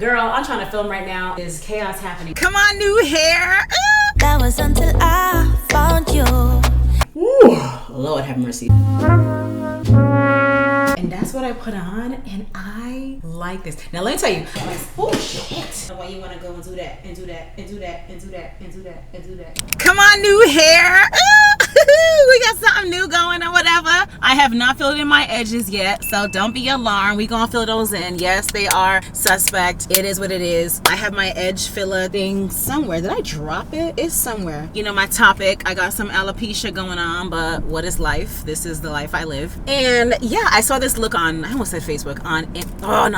Girl, I'm trying to film right now. There's chaos happening. Come on, new hair. That was until I found you. Ooh, Lord have mercy. And that's what I put on, and I like this. Now let me tell you, oh shit. Why you wanna go and do that, and do that, and do that, and do that, and do that, and do that. Come on, new hair. We got something new going or whatever. I have not filled in my edges yet, so don't be alarmed. We gonna fill those in. Yes, they are suspect. It is what it is. I have my edge filler thing somewhere. Did I drop it? It's somewhere. You know my topic. I got some alopecia going on, but what is life? This is the life I live. And yeah, I saw this look on, I almost said Facebook, not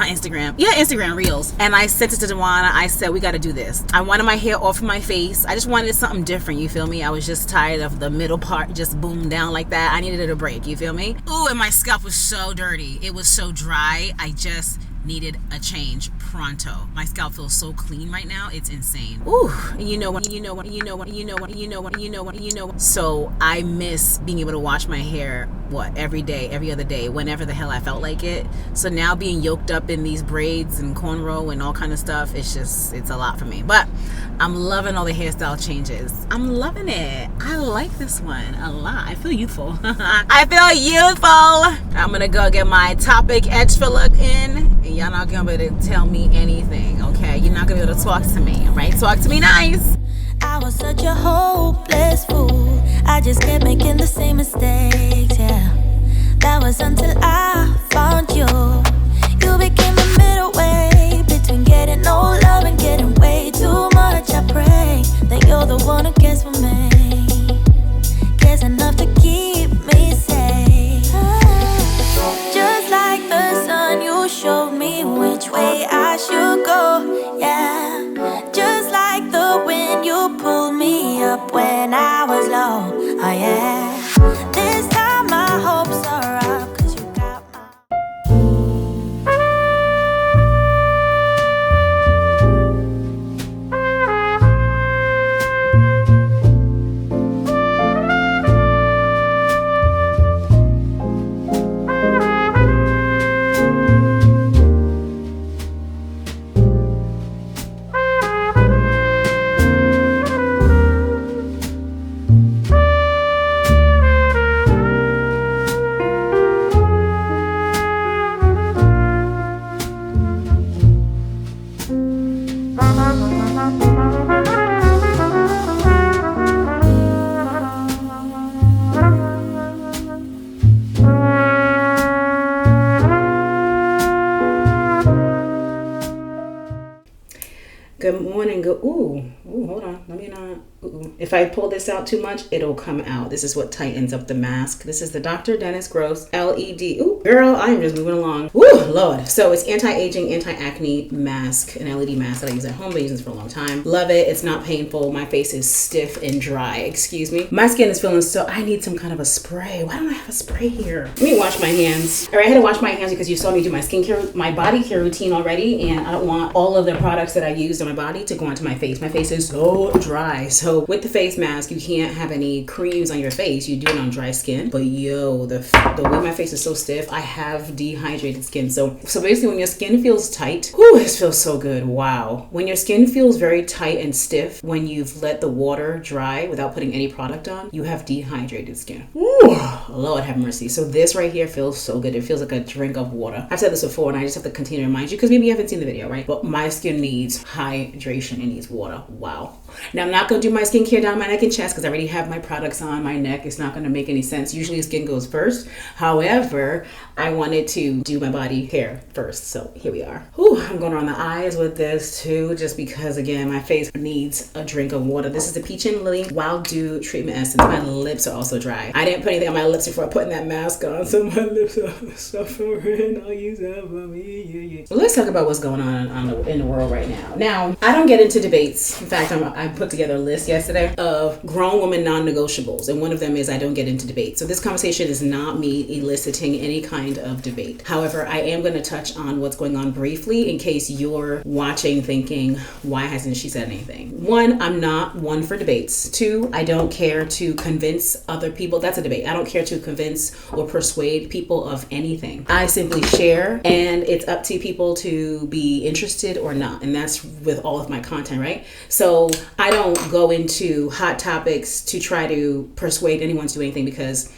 Instagram. Yeah, Instagram Reels. And I sent it to Dewana. I said, we gotta do this. I wanted my hair off of my face. I just wanted something different, you feel me? I was just tired of the middle part just boom down like that. I needed a break, you feel me? Ooh, and my scalp was so dirty. It was so dry. I just needed a change pronto. My scalp feels so clean right now. It's insane. Ooh, you know what. So I miss being able to wash my hair, every day, every other day, whenever the hell I felt like it. So now being yoked up in these braids and cornrow and all kind of stuff, it's a lot for me. But I'm loving all the hairstyle changes. I'm loving it. I like this one a lot. I feel youthful. I feel youthful. I'm gonna go get my topic edge filler in. And y'all not gonna be able to tell me anything, okay? You're not gonna be able to talk to me, right? Talk to me nice. I was such a hopeless fool. I just kept making the same mistakes, yeah. That was until I found you. You became the middle way between getting no love and getting way too much. I pray that you're the one who cares for me, cares enough to keep me safe. Just like the sun, you showed me which way I should go, yeah. Just like the wind, you pulled me up when I was low, oh yeah. This time my hopes are up, 'cause you got my... Good morning. Ooh, hold on. Let me not. If I pull this out too much, it'll come out. This is what tightens up the mask. This is the Dr. Dennis Gross LED. Ooh, girl, I'm just moving along. Ooh, Lord. So it's anti-aging, anti-acne mask, an LED mask that I use at home. I've been using this for a long time. Love it. It's not painful. My face is stiff and dry. Excuse me. My skin is feeling so, I need some kind of a spray. Why don't I have a spray here? Let me wash my hands. All right, I had to wash my hands because you saw me do my skincare, my body care routine already, and I don't want all of the products that I used on my body to go onto my face. My face is so dry. So with the face mask, you can't have any creams on your face. You do it on dry skin. But yo, the way my face is so stiff, I have dehydrated skin. So basically when your skin feels tight, whew, this feels so good. Wow. When your skin feels very tight and stiff, when you've let the water dry without putting any product on, you have dehydrated skin. Ooh, Lord have mercy. So this right here feels so good. It feels like a drink of water. I've said this before and I just have to continue to remind you because maybe you haven't seen the video, right? But my skin needs hydration. It needs water. Wow. Now I'm not going to do my skincare down my neck and chest because I already have my products on my neck. It's not going to make any sense. Usually skin goes first. However, I wanted to do my body hair first. So here we are. Whew, I'm going around the eyes with this too, just because again, my face needs a drink of water. This is the Peach and Lily Wild Dew Treatment Essence. My lips are also dry. I didn't put anything on my lips before putting that mask on, so my lips are suffering. I'll use that for me. Yeah. So let's talk about what's going on in the world right now. Now, I don't get into debates. In fact, I put together a list yesterday of grown woman non-negotiables, and one of them is I don't get into debate. So this conversation is not me eliciting any kind of debate. However, I am going to touch on what's going on briefly in case you're watching thinking, why hasn't she said anything? One, I'm not one for debates. Two, I don't care to convince other people. That's a debate. I don't care to convince or persuade people of anything. I simply share, and it's up to people to be interested or not. And that's with all of my content, right? So I don't go into hot topics to try to persuade anyone to do anything because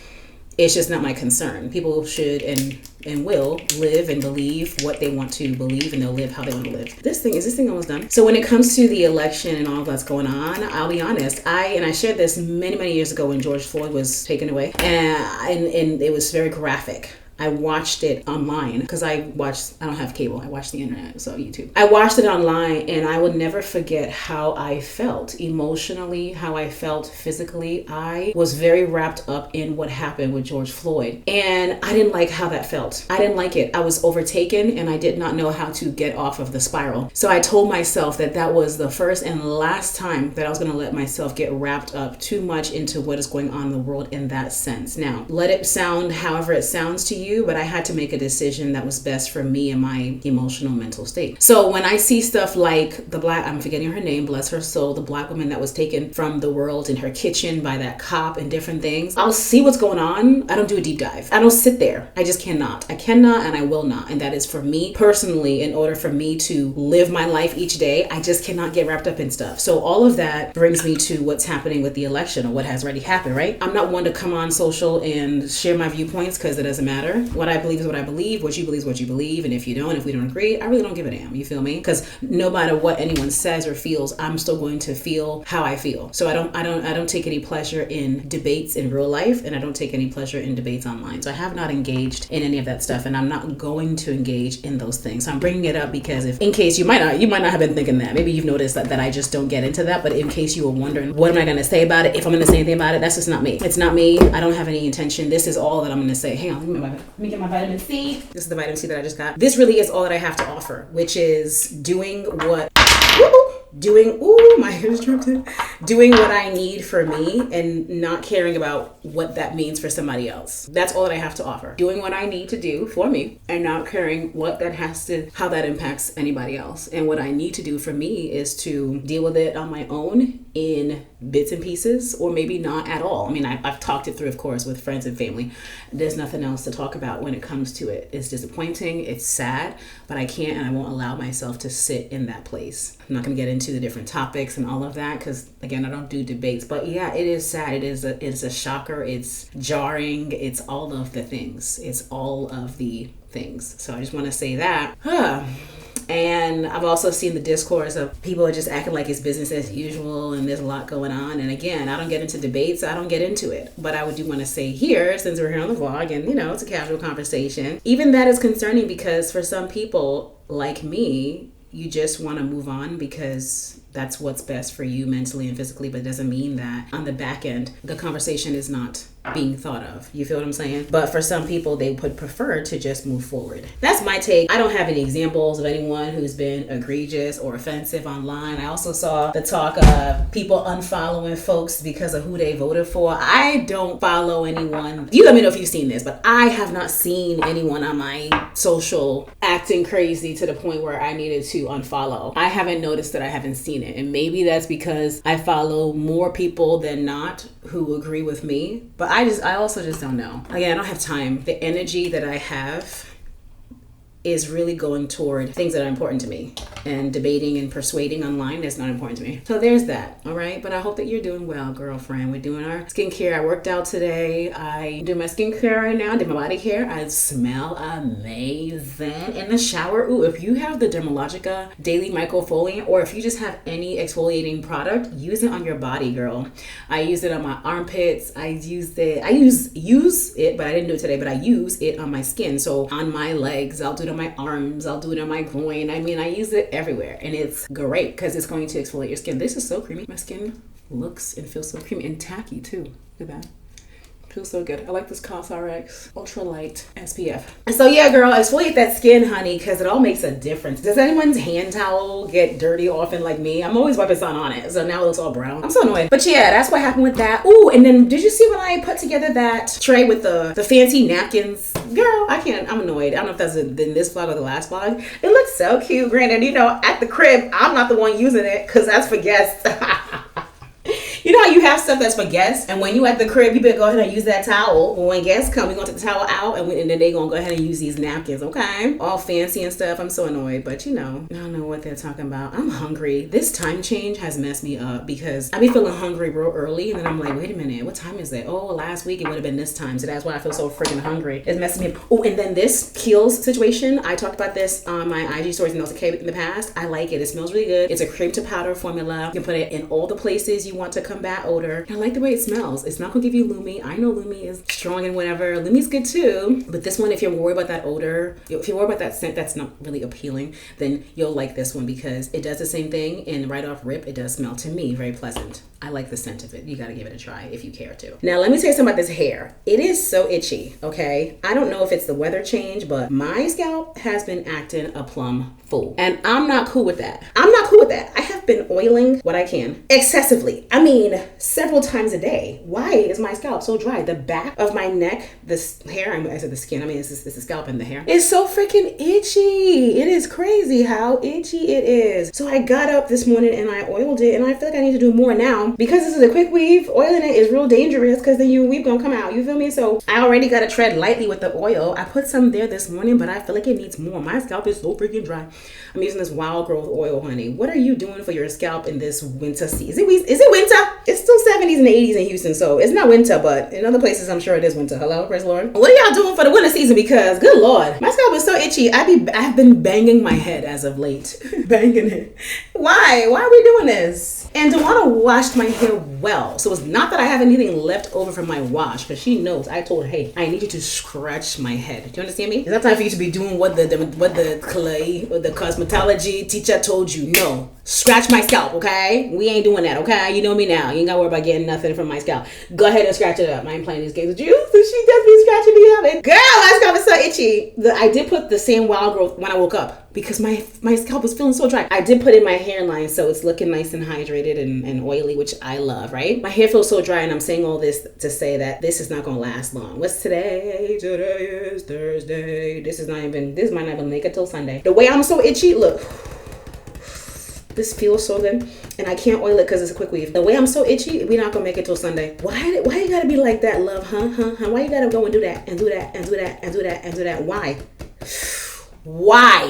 it's just not my concern. People should and will live and believe what they want to believe, and they'll live how they want to live. Is this thing almost done? So when it comes to the election and all that's going on, I'll be honest, I shared this many years ago when George Floyd was taken away, and it was very graphic. I watched it online because I don't have cable. I watch the internet, so YouTube. I watched it online, and I will never forget how I felt emotionally, how I felt physically. I was very wrapped up in what happened with George Floyd, and I didn't like how that felt. I didn't like it. I was overtaken, and I did not know how to get off of the spiral. So I told myself that was the first and last time that I was going to let myself get wrapped up too much into what is going on in the world in that sense. Now, let it sound however it sounds to you, but I had to make a decision that was best for me and my emotional mental state. So when I see stuff like I'm forgetting her name, bless her soul, the black woman that was taken from the world in her kitchen by that cop and different things, I'll see what's going on. I don't do a deep dive. I don't sit there. I just cannot. I cannot, and I will not. And that is for me personally, in order for me to live my life each day, I just cannot get wrapped up in stuff. So all of that brings me to what's happening with the election, or what has already happened, right? I'm not one to come on social and share my viewpoints because it doesn't matter. What I believe is what I believe. What you believe is what you believe. And if you don't, if we don't agree, I really don't give a damn. You feel me? Because no matter what anyone says or feels, I'm still going to feel how I feel. So I don't take any pleasure in debates in real life, and I don't take any pleasure in debates online. So I have not engaged in any of that stuff, and I'm not going to engage in those things. So I'm bringing it up because in case you might not have been thinking that. Maybe you've noticed that I just don't get into that. But in case you were wondering, what am I going to say about it? If I'm going to say anything about it, that's just not me. It's not me. I don't have any intention. This is all that I'm going to say. Hang on, let me get my vitamin C. This is the vitamin C that I just got. This really is all that I have to offer, which is doing what I need for me, and not caring about what that means for somebody else. That's all that I have to offer. Doing what I need to do for me, and not caring how that impacts anybody else. And what I need to do for me is to deal with it on my own in bits and pieces, or maybe not at all. I mean, I've talked it through, of course, with friends and family. There's nothing else to talk about when it comes to it. It's disappointing, it's sad, but I can't and I won't allow myself to sit in that place. I'm not going to get into the different topics and all of that because, again, I don't do debates. But yeah, it is sad. It is a shocker. It's jarring. It's all of the things. It's all of the things. So I just want to say that. And I've also seen the discourse of people are just acting like it's business as usual, and there's a lot going on. And again, I don't get into debates. I don't get into it. But I do want to say here, since we're here on the vlog, and it's a casual conversation, even that is concerning because for some people like me, you just want to move on because that's what's best for you mentally and physically, but it doesn't mean that on the back end, the conversation is not being thought of. You feel what I'm saying? But for some people, they would prefer to just move forward. That's my take. I don't have any examples of anyone who's been egregious or offensive online. I also saw the talk of people unfollowing folks because of who they voted for. I don't follow anyone. You let me know if you've seen this, but I have not seen anyone on my social acting crazy to the point where I needed to unfollow. I haven't noticed that. I haven't seen it. And maybe that's because I follow more people than not who agree with me. But I also just don't know. Again, I don't have time. The energy that I have is really going toward things that are important to me. And debating and persuading online is not important to me. So there's that, all right? But I hope that you're doing well, girlfriend. We're doing our skincare. I worked out today. I do my skincare right now. I did my body care. I smell amazing in the shower. Ooh, if you have the Dermalogica Daily Microfoliant, or if you just have any exfoliating product, use it on your body, girl. I use it on my armpits. I use it, but I didn't do it today, but I use it on my skin. So on my legs, I'll do it on my arms, I'll do it on my groin. I mean, I use it everywhere, and it's great because it's going to exfoliate your skin. This is so creamy. My skin looks and feels so creamy and tacky too. Look at that. Feels so good. I like this CosRx Ultra Light SPF. And so yeah, girl, exfoliate that skin, honey, because it all makes a difference. Does anyone's hand towel get dirty often like me? I'm always wiping sun on it, so now it looks all brown. I'm so annoyed. But yeah, that's what happened with that. Ooh, and then did you see when I put together that tray with the fancy napkins? Girl, I'm annoyed. I don't know if that's in this vlog or the last vlog. It looks so cute. Granted, you know, at the crib, I'm not the one using it because that's for guests. You know how you have stuff that's for guests, and when you at the crib, you better go ahead and use that towel. But when guests come, we're gonna take the towel out, and then they gonna go ahead and use these napkins, okay? All fancy and stuff. I'm so annoyed, but you know, I don't know what they're talking about. I'm hungry. This time change has messed me up because I be feeling hungry real early, and then I'm like, wait a minute, what time is it? Oh, last week it would have been this time, so that's why I feel so freaking hungry. It's messing me up. Oh, and then this Kiehl's situation, I talked about this on my IG stories and also in the past. I like it. It smells really good. It's a cream to powder formula. You can put it in all the places you want to combat odor. I like the way it smells. It's not gonna give you Lumi. I know Lumi is strong and whatever. Lumi's good too, but this one, if you're worried about that odor, if you're worried about that scent that's not really appealing, then you'll like this one because it does the same thing, and right off rip, it does smell to me very pleasant. I like the scent of it. You gotta give it a try if you care to. Now let me tell you something about this hair. It is so itchy, okay? I don't know if it's the weather change, but my scalp has been acting a plum fool, and I'm not cool with that. I'm not cool with that. I have been oiling what I can excessively. I mean, several times a day. Why is my scalp so dry? The back of my neck, this hair, I said the skin, I mean, it's the scalp and the hair, is so freaking itchy. It is crazy how itchy it is. So I got up this morning and I oiled it, and I feel like I need to do more now because this is a quick weave. Oiling it is real dangerous because then your weave gonna come out. You feel me? So I already got to tread lightly with the oil. I put some there this morning, but I feel like it needs more. My scalp is so freaking dry. I'm using this Wild Growth oil, honey. What are you doing for your scalp in this winter season? Is it winter? It's still 70s and 80s in Houston, so it's not winter, but in other places, I'm sure it is winter. Hello, praise the Lord. What are y'all doing for the winter season? Because, good Lord, my scalp is so itchy. I've been banging my head as of late. Banging it. Why? Why are we doing this? And Dewana washed my hair well, so it's not that I have anything left over from my wash, because she knows. I told her, hey, I need you to scratch my head. Do you understand me? It's not time for you to be doing what the clay or the cosmetology teacher told you. No. Scratch my scalp, okay? We ain't doing that, okay? You know me now. You ain't gotta worry about getting nothing from my scalp. Go ahead and scratch it up. I ain't playing these games with you. So she does be scratching me up. Girl, my scalp is so itchy. I did put the same Wild Growth when I woke up because my scalp was feeling so dry. I did put in my hairline so it's looking nice and hydrated and oily, which I love, right? My hair feels so dry, and I'm saying all this to say that this is not gonna last long. What's today? Today is Thursday. This might not even make it till Sunday. The way I'm so itchy, look. This feels so good, and I can't oil it because it's a quick weave. The way I'm so itchy, we're not gonna make it till Sunday. Why you gotta be like that, love? Huh? Why you gotta go and do that and do that and do that and do that and do that? Why? Why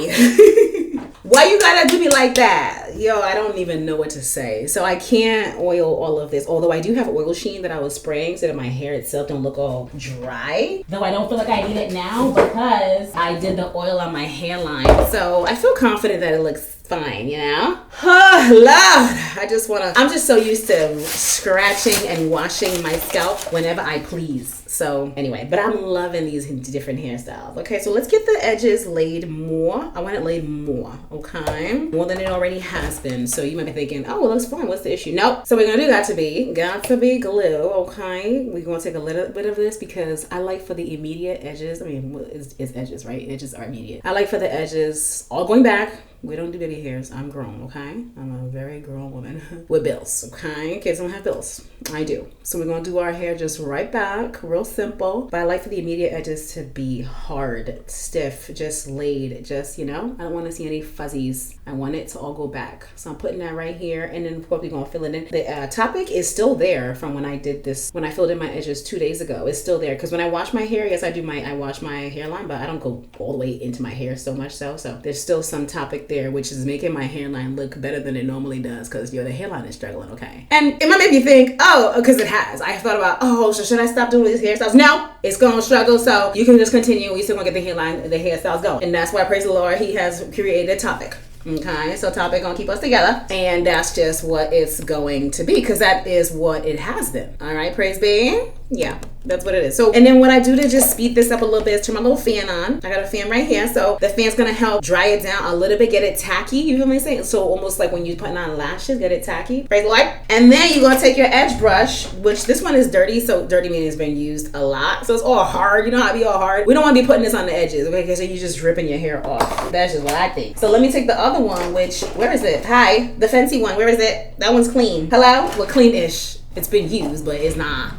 you gotta do me like that? Yo, I don't even know what to say. So I can't oil all of this, although I do have oil sheen that I was spraying so that my hair itself don't look all dry. Though I don't feel like I need it now because I did the oil on my hairline. So I feel confident that it looks fine, you know? Oh, Lord. I'm just so used to scratching and washing my scalp whenever I please. So anyway, but I'm loving these different hairstyles. Okay, so let's get the edges laid more. I want it laid more, okay? More than it already has been. So you might be thinking, oh, it looks fine. What's the issue? Nope. So we're gonna do got to be glue, okay? We're gonna take a little bit of this because I like for the immediate edges. I mean, it's edges, right? Edges are immediate. I like for the edges all going back. We don't do baby hairs. I'm grown, okay? I'm a very grown woman with bills, okay? Kids don't have bills. I do. So we're going to do our hair just right back, real simple. But I like for the immediate edges to be hard, stiff, just laid, just, you know? I don't want to see any fuzzies. I want it to all go back. So I'm putting that right here, and then probably going to fill it in. The topic is still there from when I did this, when I filled in my edges 2 days ago. It's still there because when I wash my hair, yes, I wash my hairline, but I don't go all the way into my hair so much so there's still some topic there, which is making my hairline look better than it normally does because the hairline is struggling, okay? And it might make you think, oh, because it has. I thought about, oh, so should I stop doing these hairstyles? No, it's gonna struggle, so you can just continue. We still gonna get the hairstyles going. And that's why, praise the Lord, he has created a topic. Okay, so topic gonna keep us together, and that's just what it's going to be because that is what it has been. All right, praise be. Yeah, that's what it is. So, and then what I do to just speed this up a little bit is turn my little fan on. I got a fan right here. So the fan's gonna help dry it down a little bit, get it tacky. You feel me saying? So almost like when you're putting on lashes, get it tacky. Praise the Lord. And then you're gonna take your edge brush, which this one is dirty. So dirty meaning it's been used a lot. So it's all hard. You know how it be all hard? We don't wanna be putting this on the edges, okay? Because then you're just ripping your hair off. That's just what I think. So let me take the other one, which, where is it? Hi, the fancy one. Where is it? That one's clean. Hello? Well, clean-ish. It's been used, but it's not.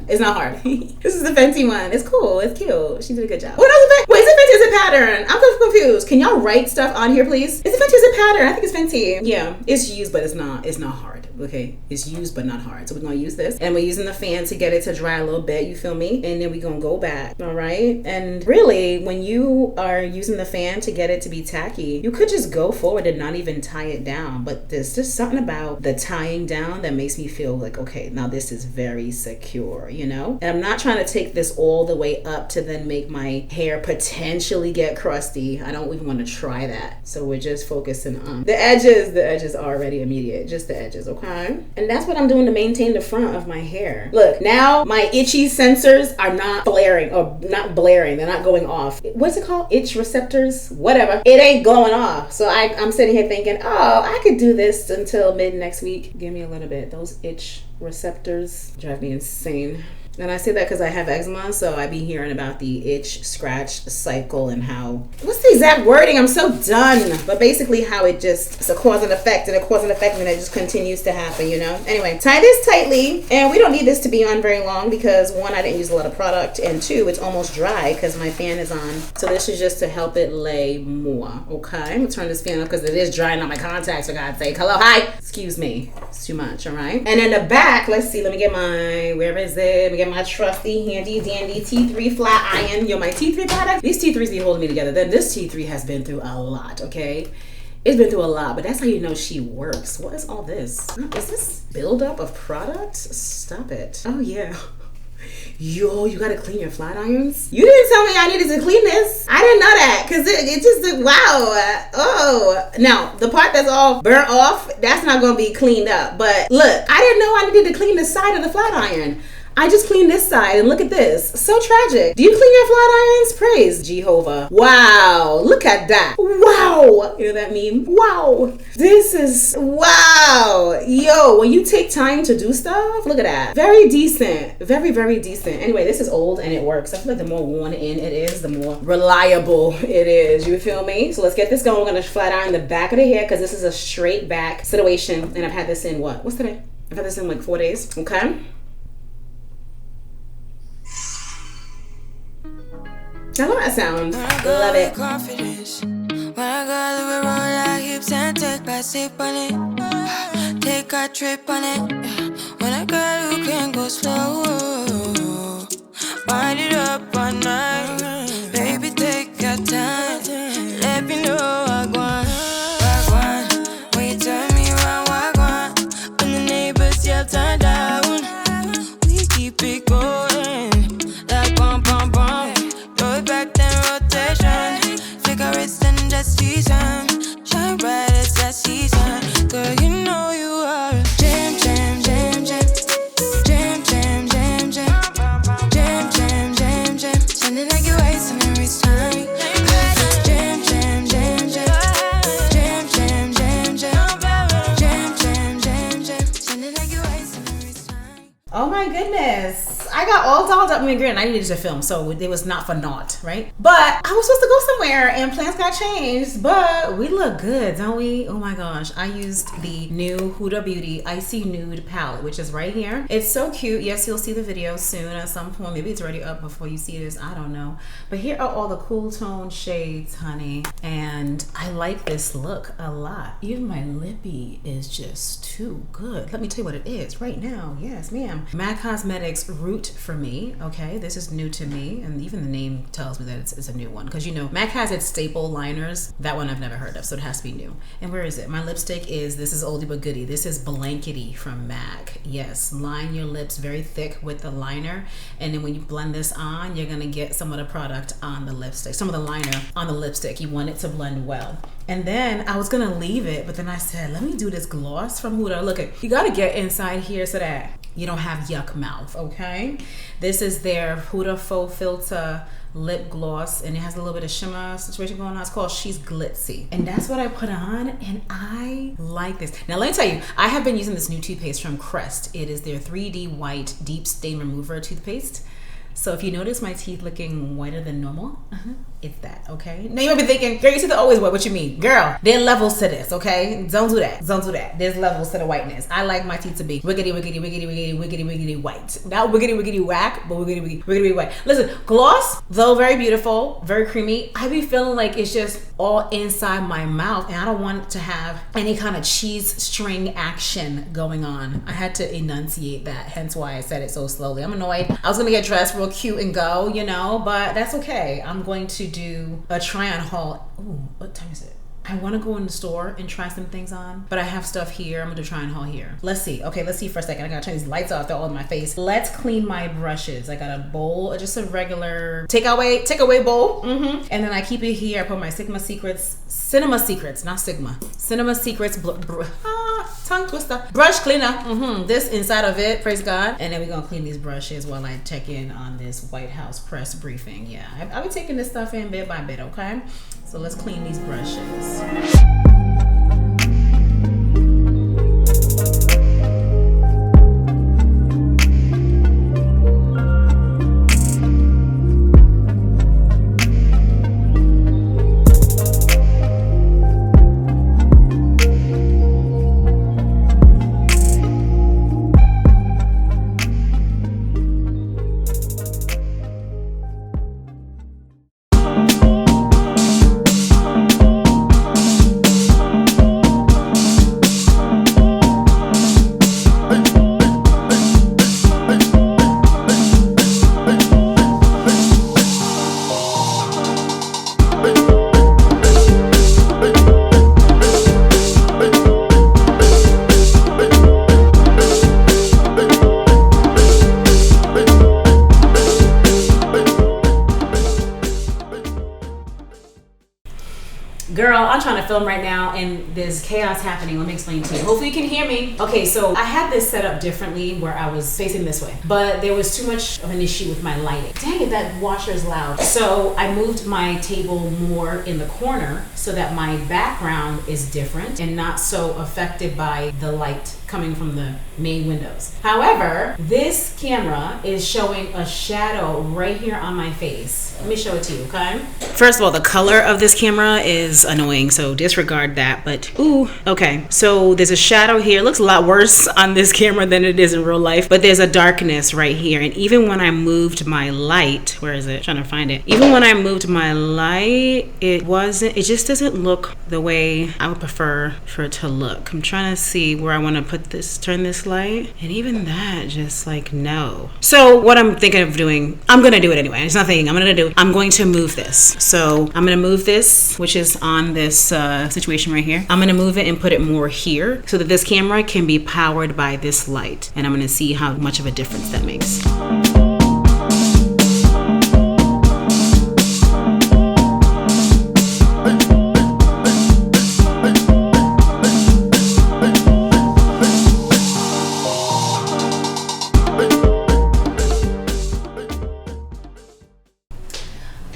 It's not hard. This is the fancy one. It's cool. It's cute. She did a good job. What else is it? Wait, is it fancy? Is it pattern? I'm confused. Can y'all write stuff on here, please? Is it fancy? Is it pattern? I think it's fancy. Yeah, it's used, but it's not. It's not hard. Okay, it's used but not hard. So we're gonna use this, and we're using the fan to get it to dry a little bit. You feel me? And then we're gonna go back. All right. And really, when you are using the fan to get it to be tacky, you could just go forward and not even tie it down. But there's just something about the tying down that makes me feel like, okay, now this is very secure, you know? And I'm not trying to take this all the way up to then make my hair potentially get crusty. I don't even want to try that. So we're just focusing on the edges. The edges are already immediate, just the edges, okay? And that's what I'm doing to maintain the front of my hair. Look, now my itchy sensors are not flaring or not blaring. They're not going off. What's it called? Itch receptors? Whatever. It ain't going off. So I'm sitting here thinking, oh, I could do this until mid next week. Give me a little bit. Those itch receptors drive me insane. And I say that because I have eczema, so I be hearing about the itch scratch cycle and how, what's the exact wording? I'm so done. But basically how it just, it's a cause and effect and a cause and effect, and it just continues to happen, you know? Anyway, tie this tightly, and we don't need this to be on very long because one, I didn't use a lot of product, and two, it's almost dry because my fan is on. So this is just to help it lay more, okay? I'm gonna turn this fan on because it is drying on my contacts, for God's sake. Hello, hi. Excuse me, it's too much, all right? And in the back, let's see, let me get my, where is it? Let me get my trusty, handy, dandy T3 flat iron. Yo, my T3 product, these T3s be holding me together. Then this T3 has been through a lot, okay? It's been through a lot, but that's how you know she works. What is all this? Is this buildup of product? Stop it. Oh, yeah. Yo, you gotta clean your flat irons? You didn't tell me I needed to clean this. I didn't know that, because it just, wow. Oh, now, the part that's all burnt off, that's not gonna be cleaned up. But look, I didn't know I needed to clean the side of the flat iron. I just cleaned this side, and look at this. So tragic. Do you clean your flat irons? Praise Jehovah. Wow, look at that. Wow. You know that meme? Wow. This is, wow. Yo, when you take time to do stuff, look at that. Very decent. Very, very decent. Anyway, this is old and it works. I feel like the more worn in it is, the more reliable it is. You feel me? So let's get this going. We're gonna flat iron the back of the hair because this is a straight back situation. And I've had this in what? What's today? I've had this in like 4 days. Okay. I love that sound. Love it. Confidence. When I got a roll like hips and take my sip on it. Take a trip on it. When I got you can go slow. Wind it up all night. Baby, take your time. Let me know I want. When you turn me around, I want. When the neighbors yell turn down, we keep it going. Like bum bum bum. Back then rotation, cigarettes and just season, shine bright as that season. Girl, you know you are a jam, jam, jam, jam, jam, jam, jam, jam, jam, jam, jam, jam, sounding like you're wasting every time. Jam, jam, jam, jam, jam, jam, jam, jam, jam, jam, jam, jam, sounding like you're wasting every time. Oh my goodness. I got all dolled up in my grin. I needed to film, so it was not for naught, right? But I was supposed to go somewhere and plans got changed, but we look good, don't we? Oh my gosh. I used the new Huda Beauty Icy Nude palette, which is right here. It's so cute. Yes, you'll see the video soon at some point. Maybe it's already up before you see this. I don't know. But here are all the cool tone shades, honey. And I like this look a lot. Even my lippy is just too good. Let me tell you what it is right now. Yes, ma'am. MAC Cosmetics Root for Me. Okay, this is new to me, and even the name tells me that it's a new one, because you know MAC has its staple liners. That one I've never heard of, so it has to be new. And where is it? My lipstick is, this is oldie but goodie. This is Blankety from MAC. Yes, line your lips very thick with the liner, and then when you blend this on, you're gonna get some of the product on the lipstick, some of the liner on the lipstick. You want it to blend well. And then I was gonna leave it, but then I said, let me do this gloss from Huda. Look, you gotta get inside here so that you don't have yuck mouth, okay? This is their Huda Faux Filter lip gloss, and it has a little bit of shimmer situation going on. It's called She's Glitzy, and that's what I put on, and I like this. Now let me tell you, I have been using this new toothpaste from Crest. It is their 3D white deep stain remover toothpaste. So if you notice my teeth looking whiter than normal, it's that, okay? Now you might be thinking, girl, your teeth are always white. What you mean? Girl, there are levels to this, okay? Don't do that. Don't do that. There's levels to the whiteness. I like my teeth to be wiggity, wiggity, wiggity, wiggity, wiggity, wiggity white. Not wiggity, wiggity whack, but wiggity, wiggity, wiggity, white. Listen, gloss, though very beautiful, very creamy, I be feeling like it's just all inside my mouth, and I don't want it to have any kind of cheese string action going on. I had to enunciate that, hence why I said it so slowly. I'm annoyed. I was gonna get dressed real cute and go, you know, but that's okay. I'm going to do a try on haul. Ooh, what time is it? I want to go in the store and try some things on, but I have stuff here. I'm gonna try and haul here. Let's see. Okay, let's see for a second. I gotta turn these lights off. They're all in my face. Let's clean my brushes. I got a bowl, just a regular takeaway bowl. And then I keep it here. I put my Cinema Secrets, not Sigma. Cinema Secrets, tongue twister, brush cleaner. This inside of it, praise God. And then we're gonna clean these brushes while I check in on this White House press briefing. Yeah, I'll be taking this stuff in bit by bit, okay? So let's clean these brushes. Girl, I'm trying to film right now and there's chaos happening. Let me explain to you. Hopefully you can hear me. Okay, so I had this set up differently where I was facing this way, but there was too much of an issue with my lighting. Dang it, that washer is loud. So I moved my table more in the corner so that my background is different and not so affected by the light coming from the main windows. However, this camera is showing a shadow right here on my face. Let me show it to you, okay? First of all, the color of this camera is annoying, so disregard that, but ooh, okay. So there's a shadow here. It looks a lot worse on this camera than it is in real life, but there's a darkness right here. And even when I moved my light, where is it? I'm trying to find it. Even when I moved my light, it just doesn't look the way I would prefer for it to look. I'm trying to see where I want to put this, turn this light, and even that just like no. So what I'm thinking of doing, I'm gonna do it anyway. It's nothing I'm gonna do. I'm going to move this. So I'm gonna move this, which is on this situation right here. I'm gonna move it and put it more here so that this camera can be powered by this light, and I'm gonna see how much of a difference that makes.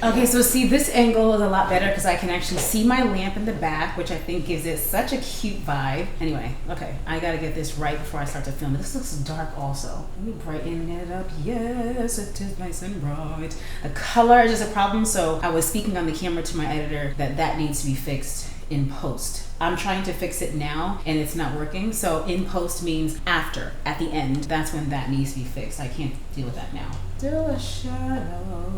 Okay, so see, this angle is a lot better because I can actually see my lamp in the back, which I think gives it such a cute vibe. Anyway, okay, I gotta get this right before I start to film. This looks dark also. Let me brighten it up. Yes, it is nice and bright. The color is just a problem, so I was speaking on the camera to my editor that needs to be fixed in post. I'm trying to fix it now and it's not working. So in post means after, at the end, that's when that needs to be fixed. I can't deal with that now. Still a shadow.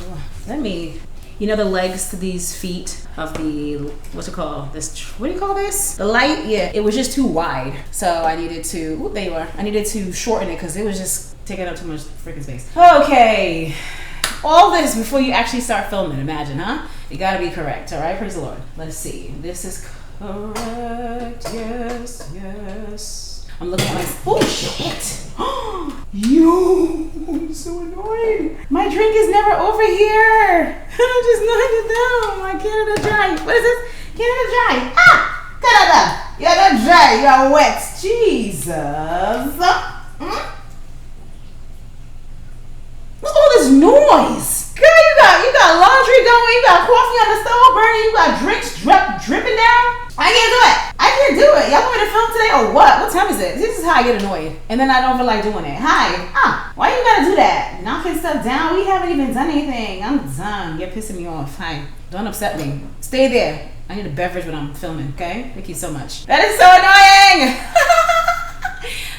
Let me, you know the legs to these feet of the, what's it called? This, what do you call this? The light, yeah, it was just too wide. So I needed to, ooh, there you are. I needed to shorten it because it was just taking up too much freaking space. Okay, all this before you actually start filming, imagine, huh? You gotta be correct, all right? Praise the Lord. Let's see, this is correct, yes, yes. I'm looking at my, oh shit. Yo, I'm so annoyed. My drink is never over here. I just knocked it down. My Canada Dry. What is this? Canada Dry. Ah, Canada. You're not dry, you're wet. Jesus. noise? Girl, you got laundry going, you got coffee on the stove burning, you got drinks dripping down. I can't do it. I can't do it. Y'all want me to film today or what? What time is it? This is how I get annoyed. And then I don't feel like doing it. Hi. Why you gotta do that? Knocking stuff down. We haven't even done anything. I'm done. You're pissing me off. Hi. Don't upset me. Stay there. I need a beverage when I'm filming, okay? Thank you so much. That is so annoying.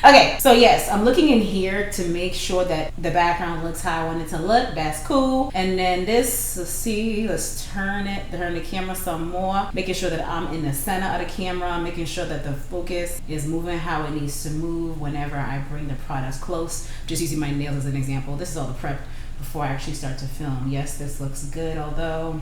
Okay, so yes, I'm looking in here to make sure that the background looks how I want it to look. That's cool. And then this, let's turn the camera some more, making sure that I'm in the center of the camera, making sure that the focus is moving how it needs to move whenever I bring the products close. Just using my nails as an example. This is all the prep before I actually start to film. Yes, this looks good, although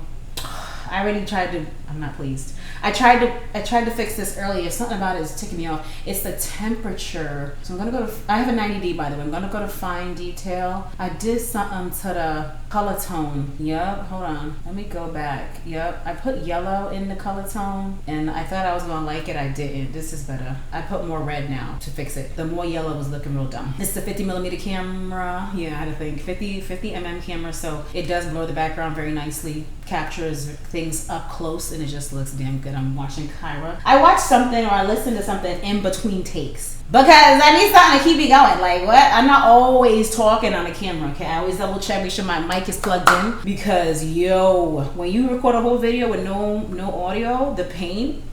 I already tried to, I'm not pleased. I tried to fix this earlier. Something about it is ticking me off. It's the temperature. So I'm gonna go to, I have a 90D by the way. I'm gonna go to fine detail. I did something to the color tone. Yep, hold on. Let me go back. Yep, I put yellow in the color tone and I thought I was gonna like it. I didn't. This is better. I put more red now to fix it. The more yellow was looking real dumb. It's the 50mm camera. Yeah, I had to think. 50mm camera, so it does blur the background very nicely. Captures things up close and it just looks damn good. I'm watching Kyra. I watched something or I listened to something in between takes because I need something to keep me going. Like what? I'm not always talking on the camera, okay? I always double check, make sure my mic is plugged in because yo, when you record a whole video with no audio, the pain.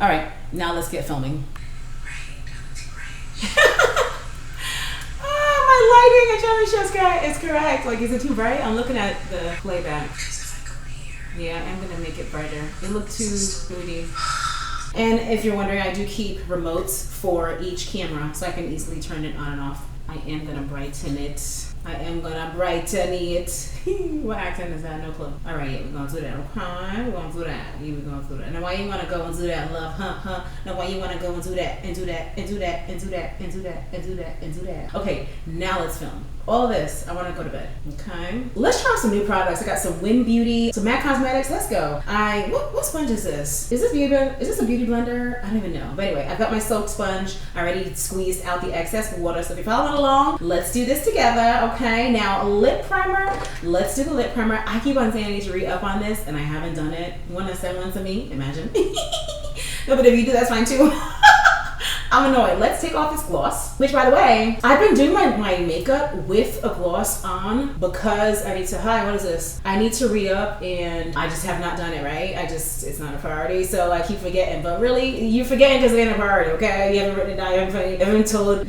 All right, now let's get filming. Lighting, I try to show it's correct. Like, is it too bright? I'm looking at the playback. Yeah, I'm gonna make it brighter. It looked too moody. And if you're wondering, I do keep remotes for each camera so I can easily turn it on and off. I am gonna brighten it. What accent is that? No clue. All right, we're gonna do that. Okay, we're gonna do that. Yeah, we're gonna do that. Now, why you wanna go and do that, love? Huh? Now, why you wanna go and do that and do that and do that and do that and do that and do that and do that? Okay, now let's film. All this, I want to go to bed. Okay, let's try some new products. I got some Win Beauty, some MAC Cosmetics. Let's go. What sponge is this? Is this a beauty blender? I don't even know. But anyway, I've got my soap sponge. I already squeezed out the excess water. So if you're following along, let's do this together. Okay, now lip primer. Let's do the lip primer. I keep on saying I need to re-up on this, and I haven't done it. You want to send one to me? Imagine. No, but if you do, that's fine too. I'm annoyed. Let's take off this gloss, which by the way, I've been doing my makeup with a gloss on because I need to, what is this? I need to re-up and I just have not done it, right? It's not a priority, so I keep forgetting. But really, you're forgetting because it ain't a priority, okay? You haven't written it down, you haven't been told,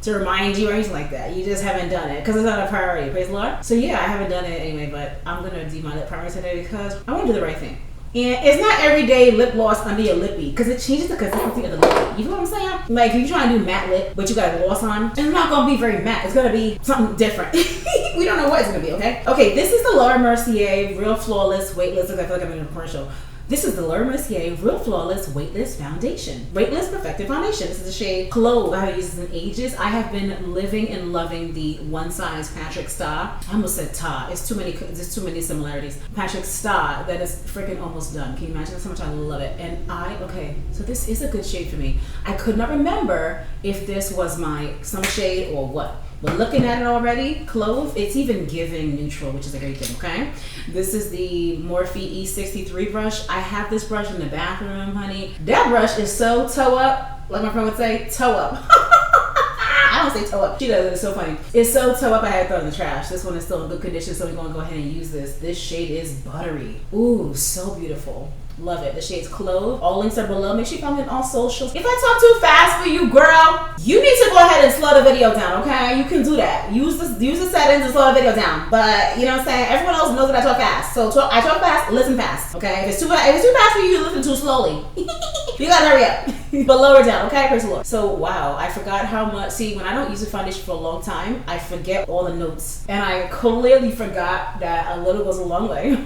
to remind you or anything like that. You just haven't done it because it's not a priority, praise the Lord. So yeah, I haven't done it anyway, but I'm gonna do my lip primer today because I want to do the right thing. And it's not everyday lip gloss under your lippy because it changes the consistency of the lip. You know what I'm saying? Like if you're trying to do matte lip, but you got a gloss on, it's not going to be very matte. It's going to be something different. We don't know what it's going to be, okay? Okay, this is the Laura Mercier Real Flawless Weightless. I feel like I'm in a commercial. This is the Laura Mercier Real Flawless Weightless Foundation. Weightless Perfected Foundation. This is the shade Clove. I haven't used this in ages. I have been living and loving the One Size Patrick Star. I almost said Ta. There's too many similarities. Patrick Star that is freaking almost done. Can you imagine how much I love it? And so this is a good shade for me. I could not remember if this was my some shade or what. But looking at it already, Clove, it's even giving neutral, which is a great thing, okay? This is the Morphe E63 brush. I have this brush in the bathroom, honey. That brush is so toe up, like my friend would say, toe up. I don't say toe up. She does, it's so funny. It's so toe up, I had to throw it in the trash. This one is still in good condition, so we're gonna go ahead and use this. This shade is buttery. Ooh, so beautiful. Love it. The shade's Clove. All links are below. Make sure you follow me on all socials. If I talk too fast for you, girl, you need to go ahead and slow the video down, okay? You can do that. Use the settings and slow the video down. But you know what I'm saying? Everyone else knows that I talk fast. So I talk fast, listen fast, okay? If it's too fast for you, listen too slowly. You gotta hurry up. But lower down, okay? Praise the Lord. So wow, I forgot how much. See, when I don't use a foundation for a long time, I forget all the notes. And I clearly forgot that a little goes a long way.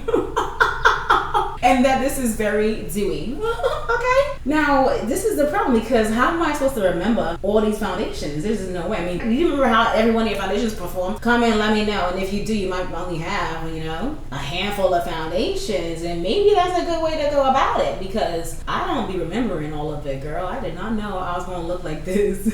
And that this is very dewy. Okay? Now, this is the problem because how am I supposed to remember all these foundations? There's no way. I mean, do you remember how every one of your foundations perform? Comment and let me know. And if you do, you might only have, a handful of foundations. And maybe that's a good way to go about it because I don't be remembering all of it, girl. I did not know I was going to look like this.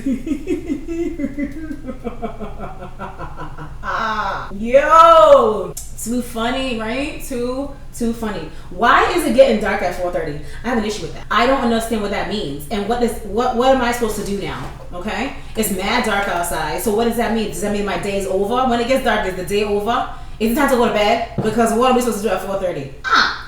Yo, too funny, right? Too funny. Why is it getting dark at 4:30? I have an issue with that. I don't understand what that means. And what am I supposed to do now? Okay? It's mad dark outside. So what does that mean? Does that mean my day's over? When it gets dark, is the day over? Is it time to go to bed? Because what are we supposed to do at 4:30?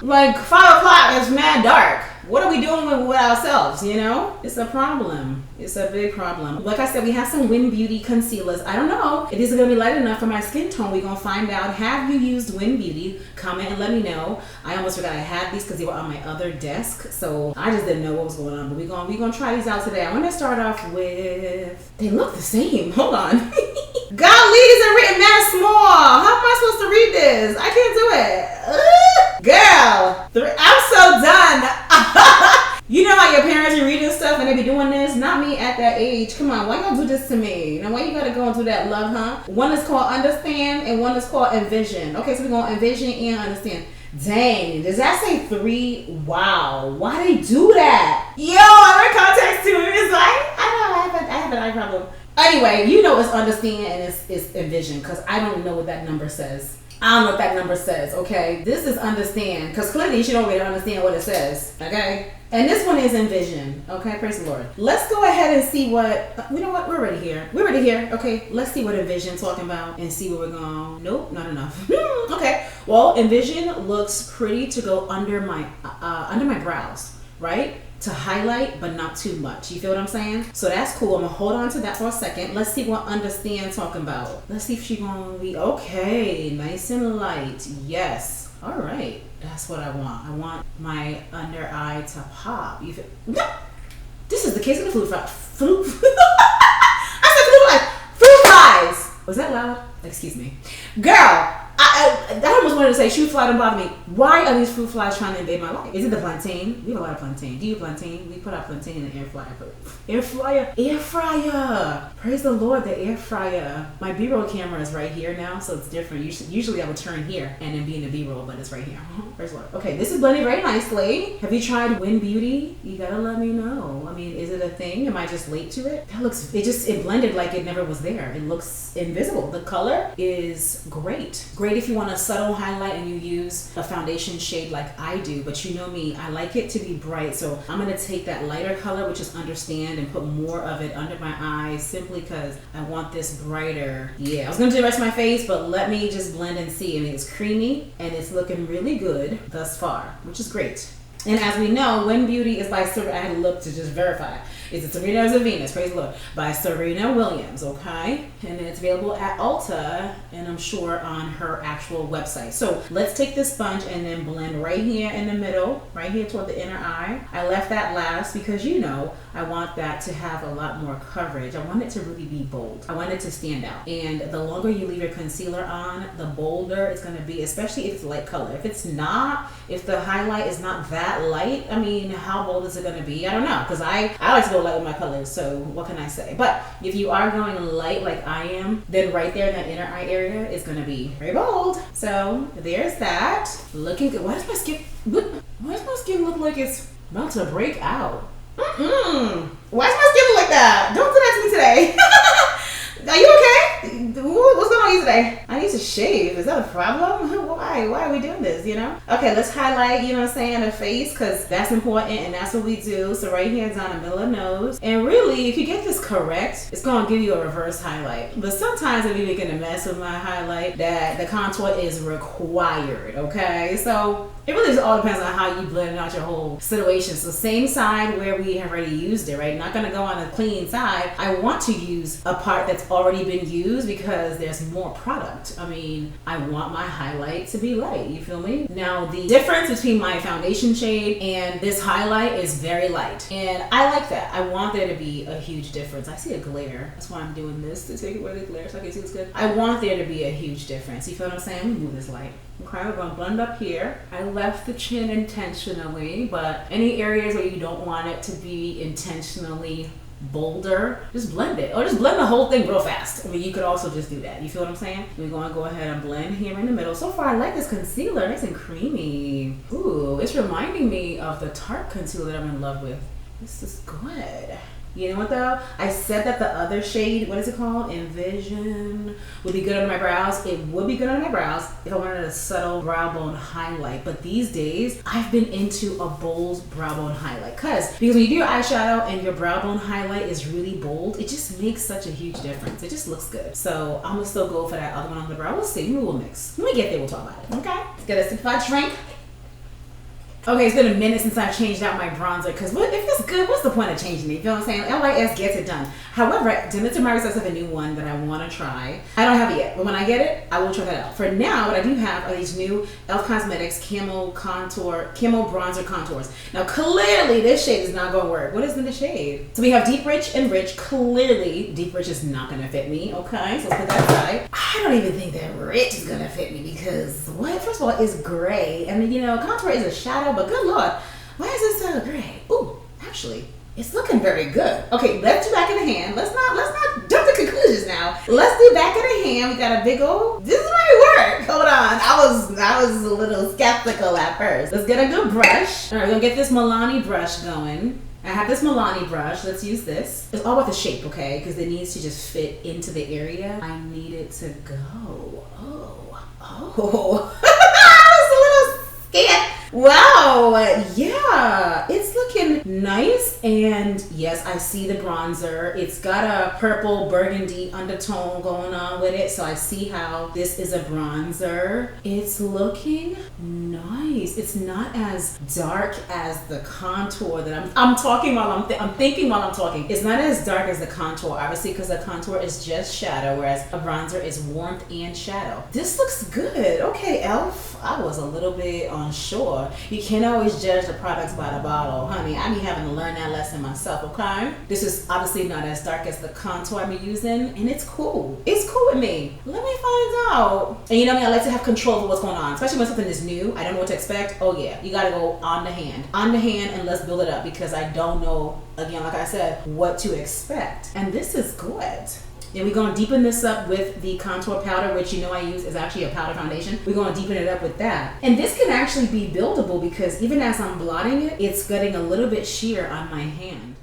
Like 5 o'clock, it's mad dark. What are we doing with ourselves, you know? It's a problem. It's a big problem. Like I said, we have some Wind Beauty concealers. I don't know if these are going to be light enough for my skin tone. We're going to find out. Have you used Wind Beauty? Comment and let me know. I almost forgot I had these because they were on my other desk. So I just didn't know what was going on. But we're going to try these out today. I'm going to start off with... They look the same. Hold on. Golly, these are written mad small. How am I supposed to read this? I can't do it. Girl, I'm so done. You know how your parents are reading stuff and they be doing this? Not me at that age. Come on, why y'all do this to me? Now why you gotta go and do that, love, huh? One is called understand and one is called envision. Okay, so we're gonna envision and understand. Dang, does that say 3? Wow, why they do that? Yo, I read context too. It's like, I have an eye problem. Anyway, you know it's understand and it's envision because I don't know what that number says. I don't know what that number says, okay? This is understand, because clearly she don't really understand what it says, okay? And this one is envision, okay? Praise the Lord. Let's go ahead and see what, you know what? We're already here. Okay, let's see what envision talking about and see where we're going. Nope, not enough. Okay, well, envision looks pretty to go under my brows, right? To highlight, but not too much. You feel what I'm saying? So that's cool. I'm gonna hold on to that for a second. Let's see what understand talking about. Let's see if she's gonna be okay. Nice and light. Yes. All right. That's what I want. I want my under eye to pop. You feel? This is the case of the fruit fly. I said fruit flies. Fruit flies. Was that loud? Excuse me, girl. I almost wanted to say fruit fly don't bother me. Why are these fruit flies trying to invade my life? Is it the plantain? We have a lot of plantain. Do you plantain? We put our plantain in the air fryer. Air fryer. Praise the Lord, the air fryer. My B-roll camera is right here now, so it's different. Usually I would turn here and then be in the B-roll, but it's right here. Praise the Lord. Okay, this is blended very nicely. Have you tried Wind Beauty? You gotta let me know. I mean, is it a thing? Am I just late to it? It blended like it never was there. It looks invisible. The color is great. Great if you want a subtle highlight and you use a foundation shade like I do, but you know me, I like it to be bright, so I'm going to take that lighter color, which is understand, and put more of it under my eyes simply because I want this brighter. Yeah, I was going to do the rest of my face, but let me just blend and see. I mean, it's creamy and it's looking really good thus far, which is great. And as we know, Wind Beauty is by Serena. I had to look to just verify. Is it Serena or is it Venus? Praise the Lord. By Serena Williams, okay? And it's available at Ulta, and I'm sure on her actual website. So let's take this sponge and then blend right here in the middle, right here toward the inner eye. I left that last because, you know, I want that to have a lot more coverage. I want it to really be bold. I want it to stand out. And the longer you leave your concealer on, the bolder it's going to be, especially if it's light color. If it's not, if the highlight is not that light, I mean, how bold is it going to be? I don't know, because I like to go light with my colors, so what can I say? But if you are going light like I am, then right there in that inner eye area is going to be very bold. So there's that. Looking good. Why does my skin look like it's about to break out? Why does my skin look like that? Don't do that to me today. Are you okay? What's going on with you today? I need to shave. Is that a problem? Why? Why are we doing this, you know? Okay, let's highlight, you know what I'm saying, the face, because that's important and that's what we do. So right here down the middle of the nose. And really, if you get this correct, it's going to give you a reverse highlight. But sometimes if you're making a mess with my highlight, that the contour is required, okay? So it really just all depends on how you blend out your whole situation. So same side where we have already used it, right? Not going to go on a clean side. I want to use a part that's already been used because there's more product. I mean, I want my highlight to be light, you feel me? Now the difference between my foundation shade and this highlight is very light, and I like that. I want there to be a huge difference. I see a glare, that's why I'm doing this, to take away the glare so I can see it's good. I want there to be a huge difference, you feel what I'm saying? Let me move this light. Okay, we're gonna blend up here. I left the chin intentionally, but any areas where you don't want it to be intentionally bolder, just blend it, or just blend the whole thing real fast. I mean, you could also just do that, you feel what I'm saying? We're going to go ahead and blend here in the middle. So far I like this concealer, nice and creamy. Ooh, it's reminding me of the Tarte concealer that I'm in love with. This is good. You know what though? I said that the other shade, what is it called? Envision, would be good under my brows. It would be good under my brows if I wanted a subtle brow bone highlight. But these days, I've been into a bold brow bone highlight. Because when you do your eyeshadow and your brow bone highlight is really bold, it just makes such a huge difference. It just looks good. So I'm gonna still go for that other one on the brow. We'll see. Maybe we'll mix. When we get there, we'll talk about it. Okay? Let's get a sip of our drink. Okay, it's been a minute since I've changed out my bronzer because if it's good, what's the point of changing it? You feel what I'm saying? LYS gets it done. However, Dimitra Murray does have a new one that I want to try. I don't have it yet, but when I get it, I will try that out. For now, what I do have are these new e.l.f. Cosmetics Camo Bronzer Contours. Now, clearly, this shade is not going to work. What is in the shade? So we have Deep Rich and Rich. Clearly, Deep Rich is not going to fit me, okay? So let's put that aside. I don't even think that Rich is going to fit me because, first of all, it's gray. And, contour is a shadow. But good Lord, why is it so gray? Ooh, actually, it's looking very good. Okay, let's do back of the hand. Let's not jump to conclusions now. Let's do back of the hand. We got a big old. This might work. Hold on. I was a little skeptical at first. Let's get a good brush. All right, we're gonna get this Milani brush going. I have this Milani brush. Let's use this. It's all about the shape, okay? Because it needs to just fit into the area. I need it to go. Oh. I was a little scared. Wow, yeah, it's looking nice. And yes, I see the bronzer. It's got a purple burgundy undertone going on with it. So I see how this is a bronzer. It's looking nice. It's not as dark as the contour that I'm talking while I'm thinking while I'm talking. It's not as dark as the contour, obviously, because the contour is just shadow, whereas a bronzer is warmth and shadow. This looks good. Okay, e.l.f. I was a little bit unsure. You can't always judge the products by the bottle, honey. I be having to learn that lesson myself, okay? This is obviously not as dark as the contour I'm using, and it's cool. It's cool with me. Let me find out. And you know me, I like to have control of what's going on, especially when something is new. I don't know what to expect. Oh yeah, you gotta go on the hand, and let's build it up because I don't know, again, like I said, what to expect. And this is good. Then we're going to deepen this up with the contour powder, which I use is actually a powder foundation. We're going to deepen it up with that. And this can actually be buildable because even as I'm blotting it, it's getting a little bit sheer on my hand.